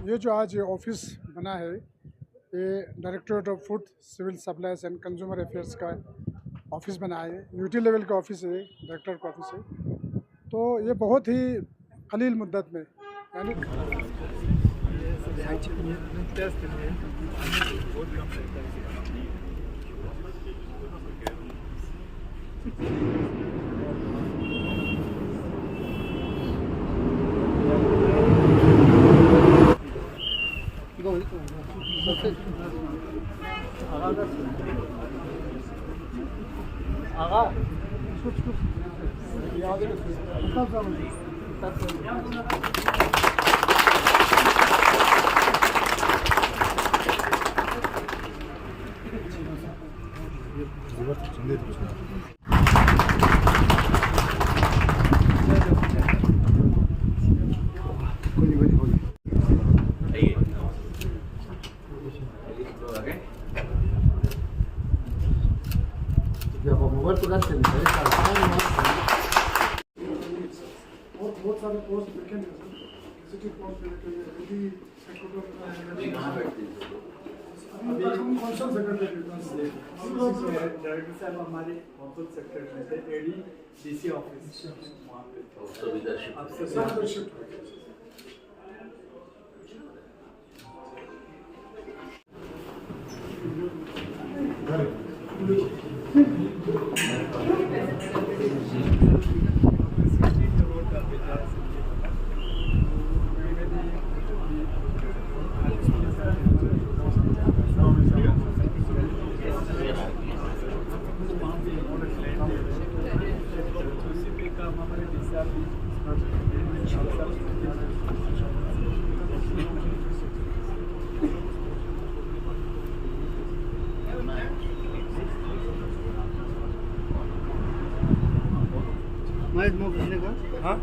ये जो आज ये ऑफिस बना है, ये directorate of food civil supplies and consumer affairs का ऑफिस बना है। यूटी लेवल का ऑफिस है, डायरेक्टर का ऑफिस है। तो ये बहुत ही कलील मुद्दत में यानी बहुत सारे पोस्ट लिखे हैं सर, एग्जीक्यूटिव पोस्ट लिखे हैं, एडी सेक्रेटरी अभी कौन सा सेक्रेटरी डायरेक्टर साहब हमारे ऑफिस सेक्रेटरी थे, एडी डीसी ऑफिस वहाँ पे सब शिफ्ट हाँ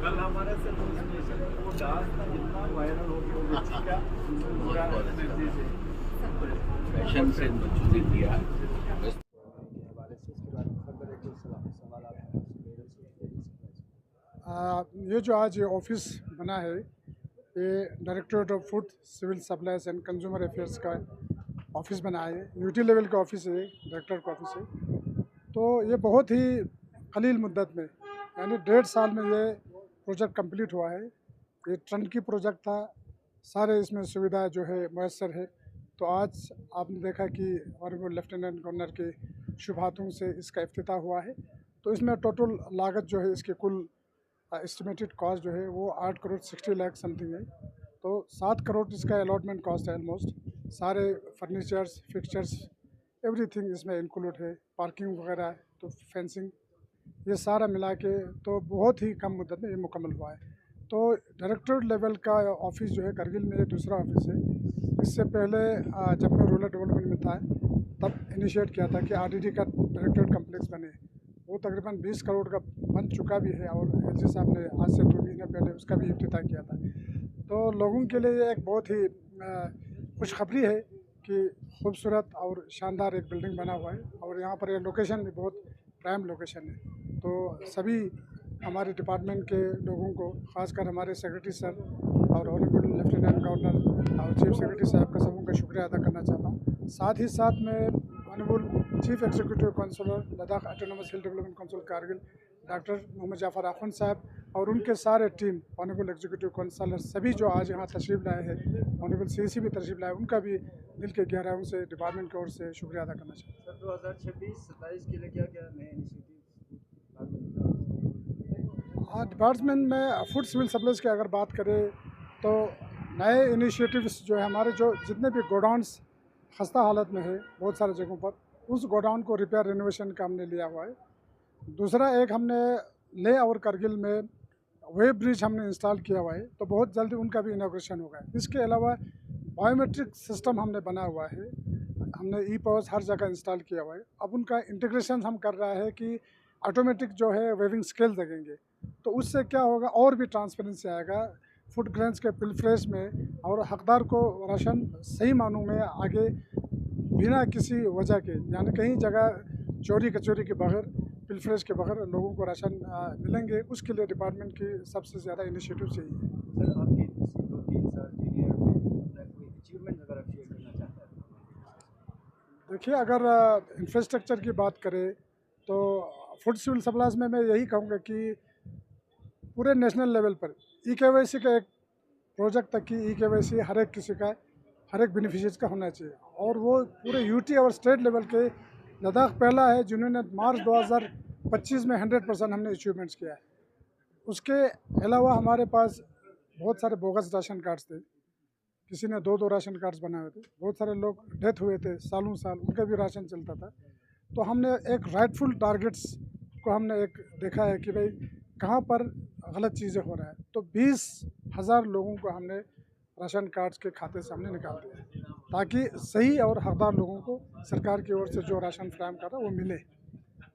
कल हमारे से वो डांस था जितना वायरल हो गया, वो बच्ची का पूरा मैसेज है फैशन से बच्चों ने दिया। ये जो आज ये ऑफिस बना है, ये directorate of food civil supplies and consumer affairs का ऑफिस बना है। यूटी लेवल का ऑफिस है, डायरेक्टर का ऑफिस है। तो ये बहुत ही कलील मुद्दत में यानी 1.5 साल में ये प्रोजेक्ट कंप्लीट हुआ है। ये टर्न की प्रोजेक्ट था, सारे इसमें सुविधा जो है मैसर है। तो आज आपने देखा कि ऑनरेबल लेफ्टिनेंट गवर्नर के शुभ हाथों से इसका इफ्तिताह हुआ है। तो इसमें टोटल लागत जो है, इसके कुल एस्टिमेटेड कॉस्ट जो है वो 8 करोड़ 60 लाख समथिंग है। तो 7 करोड़ इसका अलॉटमेंट कॉस्ट है ऑलमोस्ट। सारे फर्नीचर्स, फिक्चर्स, एवरीथिंग इसमें इंक्लूड है, पार्किंग वगैरह, तो फेंसिंग, ये सारा मिला के तो बहुत ही कम मुद्दत में ये मुकम्मल हुआ है। तो डायरेक्टर लेवल का ऑफिस जो है करगिल में, ये दूसरा ऑफिस है। इससे पहले जब मैं रूरल डेवलपमेंट में था तब इनिशिएट किया था कि आरडीडी का डायरेक्टरेट कम्प्लेक्स बने। वो तकरीबन 20 करोड़ का बन चुका भी है और एलजी साहब ने आज से 2 महीने पहले उसका भी इफ्तिताह किया था। तो लोगों के लिए ये एक बहुत ही खुशखबरी है कि खूबसूरत और शानदार एक बिल्डिंग बना हुआ है और यहाँ पर ये लोकेशन भी बहुत प्राइम लोकेशन है। तो सभी हमारे डिपार्टमेंट के लोगों को, ख़ासकर हमारे सेक्रेटरी सर और ऑनरेबल लेफ्टिनेंट गवर्नर और चीफ सेक्रेटरी साहब का सबों का शुक्रिया अदा करना चाहता हूँ। साथ ही साथ मैं honourable chief executive councillor Ladakh autonomous hill development council Kargil doctor Mohammad Jafar Akhoon साहब और उनके सारे टीम, ऑनरेबल एग्जीक्यूटिव काउंसलर सभी जो आज यहाँ तशरीफ़ लाए हैं, ऑनरेबल सीसी भी तशरीफ़ लाए, उनका भी दिल के गहराइयों से डिपार्टमेंट की ओर से शुक्रिया अदा करना चाहता हूँ। सर 2026-27 के लिए क्या क्या नए इनिशिएटिव? हाँ, डिपार्टमेंट में फूड सिविल सप्लाईज की अगर बात करें तो नए इनिशिएटिव्स जो है, हमारे जो जितने भी गोडाउन्स खस्ता हालत में है बहुत सारे जगहों पर, उस गोडाउन को रिपेयर रिनोवेशन का हमने लिया हुआ है। दूसरा एक हमने ले और करगिल में वेब ब्रिज हमने इंस्टॉल किया हुआ है, तो बहुत जल्दी उनका भी इनॉग्रेशन होगा। इसके अलावा बायोमेट्रिक सिस्टम हमने बना हुआ है, हमने ई पॉज हर जगह इंस्टॉल किया हुआ है। अब उनका इंटीग्रेशन हम कर रहा है कि ऑटोमेटिक जो है वेविंग स्केल लगेंगे, तो उससे क्या होगा, और भी ट्रांसपेरेंसी आएगा फूड ग्रेन्स के पिलफ्रेश में, और हकदार को राशन सही मानों में आगे बिना किसी वजह के, यानी कहीं जगह चोरी कचोरी के बगैर, पिलफ्रेश के बगैर लोगों को राशन मिलेंगे। उसके लिए डिपार्टमेंट की सबसे ज़्यादा इनिशिएटिव चाहिए। सर आपके 2-3 साल टीनियर में कोई अचीवमेंट अगर आप शेयर करना चाहते हैं? देखिए, अगर इंफ्रास्ट्रक्चर की बात करें तो फूड सिविल सप्लाईज में मैं यही कहूँगा कि पूरे नेशनल लेवल पर ई-केवाईसी का एक प्रोजेक्ट तक की ई-केवाईसी हर एक किसी का, हर एक बेनिफिशियरी का होना चाहिए, और वो पूरे यूटी और स्टेट लेवल के लद्दाख पहला है जिन्होंने मार्च 2025 में 100% हमने अचीवमेंट्स किया है। उसके अलावा हमारे पास बहुत सारे बोगस राशन कार्ड्स थे, किसी ने 2-2 राशन कार्ड्स बनाए हुए थे, बहुत सारे लोग डेथ हुए थे सालों साल, उनका भी राशन चलता था। तो हमने एक राइटफुल टारगेट्स को हमने एक देखा है कि भाई कहाँ पर गलत चीज़ें हो रहा है, तो 20,000 लोगों को हमने राशन कार्ड्स के खाते से हमने निकाल दिया है, ताकि सही और हकदार लोगों को सरकार की ओर से जो राशन फ्राहम कर रहा है वो मिले।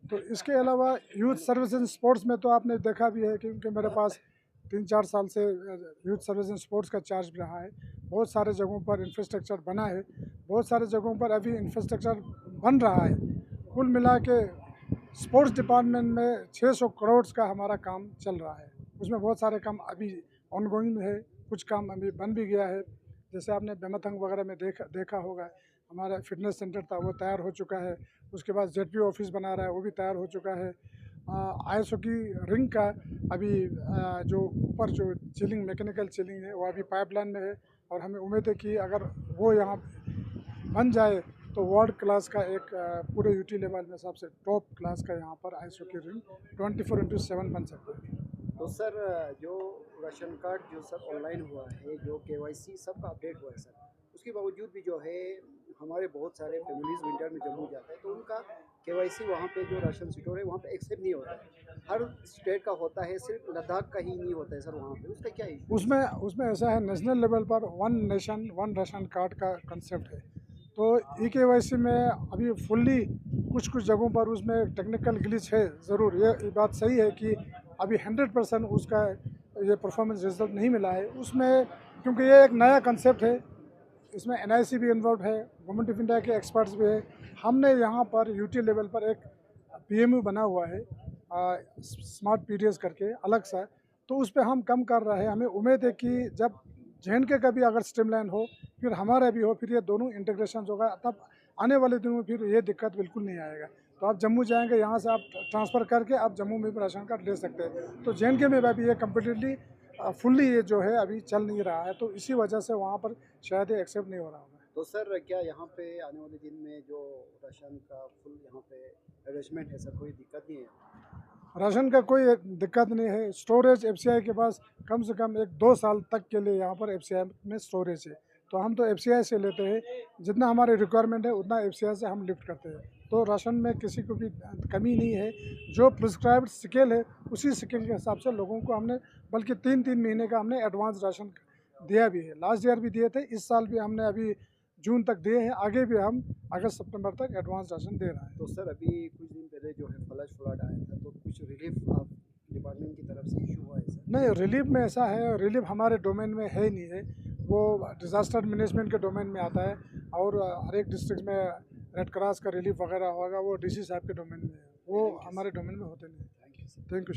तो इसके अलावा यूथ सर्विस एंड स्पोर्ट्स में तो आपने देखा भी है, क्योंकि मेरे पास 3-4 साल से यूथ सर्विस एंड स्पोर्ट्स का चार्ज रहा है। बहुत सारे जगहों पर इंफ्रास्ट्रक्चर बना है, बहुत सारे जगहों पर अभी इंफ्रास्ट्रक्चर बन रहा है। कुल मिला के स्पोर्ट्स डिपार्टमेंट में 600 करोड़ का हमारा काम चल रहा है। उसमें बहुत सारे काम अभी ऑनगोइंग है, कुछ काम अभी बन भी गया है। जैसे आपने बेमथंग वगैरह में देखा होगा, हमारा फिटनेस सेंटर था वो तैयार हो चुका है। उसके बाद जेडपी ऑफिस बना रहा है, वो भी तैयार हो चुका है। आईएसओ की रिंग का अभी जो ऊपर जो चिलिंग, मैकेनिकल चिलिंग है, वो अभी पाइपलाइन में है, और हमें उम्मीद है कि अगर वो यहाँ बन जाए तो वर्ल्ड क्लास का एक पूरे यूटी लेवल में सबसे टॉप क्लास का यहाँ पर आईएसओ की रिंग 24/7 बन सकता है। तो सर जो राशन कार्ड जो सर ऑनलाइन हुआ है, जो केवाईसी सबका अपडेट हुआ है सर, उसके बावजूद भी जो है हमारे बहुत सारे फैमिलीज विंटर में जम्मू जाते हैं, तो उनका केवाईसी वहाँ पे जो राशन स्टोर है वहाँ पे एक्सेप्ट नहीं होता है। हर स्टेट का होता है, सिर्फ लद्दाख का ही नहीं होता है सर वहाँ पे, उसका क्या इशू? उसमें ऐसा है, नेशनल लेवल पर one nation one ration card का कंसेप्ट है। तो ई-केवाईसी में अभी फुल्ली कुछ जगहों पर उसमें टेक्निकल ग्लिच है ज़रूर, ये बात सही है कि अभी 100% उसका ये परफॉर्मेंस रिजल्ट नहीं मिला है उसमें, क्योंकि ये एक नया कंसेप्ट है। इसमें एनआईसी भी इन्वॉल्व है, गवर्नमेंट ऑफ इंडिया के एक्सपर्ट्स भी है। हमने यहाँ पर यूटी लेवल पर एक पीएमयू बना हुआ है, स्मार्ट पीडीएस करके अलग सा, तो उस पर हम कम कर रहे हैं। हमें उम्मीद है कि जब जेएनके का भी अगर स्ट्रीमलाइन हो, फिर हमारा भी हो, फिर ये दोनों इंटीग्रेशन होगा, तब आने वाले दिनों में फिर ये दिक्कत बिल्कुल नहीं आएगा। तो आप जम्मू जाएंगे, यहाँ से आप ट्रांसफ़र करके आप जम्मू में भी राशन कार्ड ले सकते हैं। तो जेएनके में भी ये कम्प्लीटली फुल्ली ये जो है अभी चल नहीं रहा है, तो इसी वजह से वहाँ पर शायद ये एक्सेप्ट नहीं हो रहा होगा। तो सर क्या यहाँ पे आने वाले दिन में जो राशन का फुल यहाँ पे अरेंजमेंट है सर, कोई दिक्कत नहीं है? राशन का कोई दिक्कत नहीं है। स्टोरेज एफसीआई के पास कम से कम 1-2 साल तक के लिए यहाँ पर एफसीआई में स्टोरेज है, तो हम तो एफसीआई से लेते हैं, जितना हमारी रिक्वायरमेंट है उतना एफसीआई से हम लिफ्ट करते हैं। तो राशन में किसी को भी कमी नहीं है। जो प्रिस्क्राइब्ड स्केल है उसी स्केल के हिसाब से लोगों को हमने, बल्कि 3-3 महीने का हमने एडवांस राशन दिया भी है। लास्ट ईयर भी दिए थे, इस साल भी हमने अभी जून तक दिए हैं, आगे भी हम अगस्त सितंबर तक एडवांस राशन दे रहे हैं। तो सर अभी कुछ दिन पहले जो है फ्लड आया था, तो कुछ रिलीफ आप डिपार्टमेंट की तरफ से इशू हुआ है सर? नहीं, रिलीफ में ऐसा है, रिलीफ हमारे डोमेन में है ही नहीं है, वो डिज़ास्टर मैनेजमेंट के डोमेन में आता है, और हर एक डिस्ट्रिक्ट में रेड क्रॉस का रिलीफ वगैरह होगा, वो डीसी साहब के डोमेन में है, वो हमारे डोमेन में होते नहीं। Thank you.